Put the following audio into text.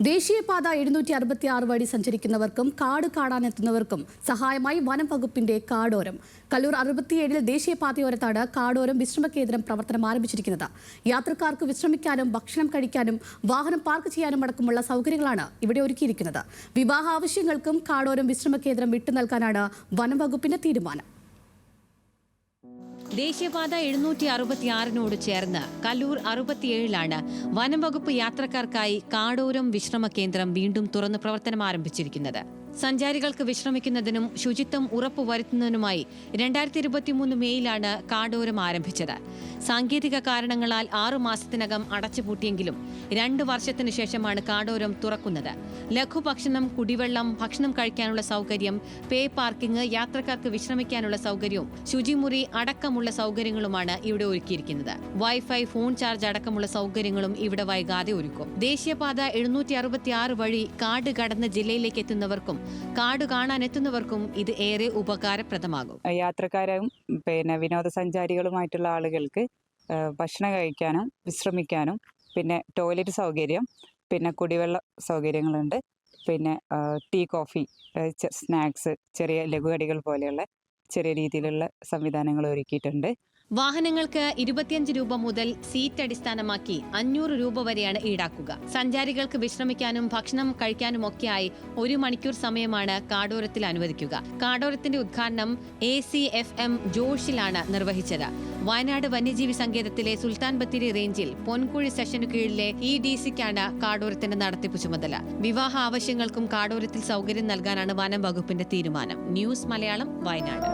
ദേശീയപാത 766 വഴി സഞ്ചരിക്കുന്നവർക്കും കാട് കാണാനെത്തുന്നവർക്കും സഹായമായി വനം വകുപ്പിന്റെ കാടോരം. കല്ലൂർ 67-ൽ ദേശീയപാതയോരത്താണ് കാടോരം വിശ്രമ കേന്ദ്രം പ്രവർത്തനം ആരംഭിച്ചിരിക്കുന്നത്. യാത്രക്കാർക്ക് വിശ്രമിക്കാനും ഭക്ഷണം കഴിക്കാനും വാഹനം പാർക്ക് ചെയ്യാനും അടക്കമുള്ള സൗകര്യങ്ങളാണ് ഇവിടെ ഒരുക്കിയിരിക്കുന്നത്. വിവാഹ ആവശ്യങ്ങൾക്കും കാടോരം വിശ്രമ കേന്ദ്രം വിട്ടു നൽകാനാണ് വനം വകുപ്പിന്റെ തീരുമാനം. ദേശീയപാത 766 ചേർന്ന് കല്ലൂർ 67-ലാണ് വനംവകുപ്പ് യാത്രക്കാർക്കായി കാടോരം വിശ്രമ കേന്ദ്രം വീണ്ടും തുറന്ന് പ്രവർത്തനം ആരംഭിച്ചിരിക്കുന്നത്. സഞ്ചാരികൾക്ക് വിശ്രമിക്കുന്നതിനും ശുചിത്വം ഉറപ്പുവരുത്തുന്നതിനുമായി 2023 മേയിലാണ് കാടോരം ആരംഭിച്ചത്. സാങ്കേതിക കാരണങ്ങളാൽ 6 മാസത്തിനകം അടച്ചുപൂട്ടിയെങ്കിലും 2 വർഷത്തിനു ശേഷമാണ് കാടോരം തുറക്കുന്നത്. ലഘുഭക്ഷണം, കുടിവെള്ളം, ഭക്ഷണം കഴിക്കാനുള്ള സൗകര്യം, പേ പാർക്കിംഗ്, യാത്രക്കാർക്ക് വിശ്രമിക്കാനുള്ള സൗകര്യവും ശുചിമുറി അടക്കമുള്ള സൗകര്യങ്ങളുമാണ് ഇവിടെ ഒരുക്കിയിരിക്കുന്നത്. വൈഫൈ, ഫോൺ ചാർജ് അടക്കമുള്ള സൗകര്യങ്ങളും ഇവിടെ വൈകാതെ ഒരുക്കും. ദേശീയപാത 766 വഴി കാട് കടന്ന് ജില്ലയിലേക്ക് എത്തുന്നവർക്കും കാട് കാണാനെത്തുന്നവർക്കും ഇത് ഏറെ ഉപകാരപ്രദമാകും. യാത്രക്കാരും വിനോദസഞ്ചാരികളുമായിട്ടുള്ള ആളുകൾക്ക് ഭക്ഷണം കഴിക്കാനും വിശ്രമിക്കാനും ടോയ്ലറ്റ് സൗകര്യം, കുടിവെള്ള സൗകര്യങ്ങളുണ്ട്, ടീ, കോഫി, സ്നാക്സ്, ചെറിയ ലഘുകടികൾ പോലെയുള്ള ചെറിയ രീതിയിലുള്ള സംവിധാനങ്ങൾ ഒരുക്കിയിട്ടുണ്ട്. വാഹനങ്ങൾക്ക് 25 രൂപ മുതൽ സീറ്റ് അടിസ്ഥാനമാക്കി 500 രൂപ വരെയാണ് ഈടാക്കുക. സഞ്ചാരികൾക്ക് വിശ്രമിക്കാനും ഭക്ഷണം കഴിക്കാനുമൊക്കെയായി 1 മണിക്കൂർ സമയമാണ് കാടോരത്തിൽ അനുവദിക്കുക. കാടോരത്തിന്റെ ഉദ്ഘാടനം ACFM ജോഷിലാണ് നിർവഹിച്ചത്. വയനാട് വന്യജീവി സങ്കേതത്തിലെ സുൽത്താൻ ബത്തേരി റേഞ്ചിൽ പൊൻകുഴി സെഷനു കീഴിലെ EDCക്കാണ് കാടോരത്തിന്റെ നടത്തിപ്പ് ചുമതല. വിവാഹ ആവശ്യങ്ങൾക്കും കാടോരത്തിൽ സൗകര്യം നൽകാനാണ് വനം വകുപ്പിന്റെ തീരുമാനം. ന്യൂസ് മലയാളം, വയനാട്.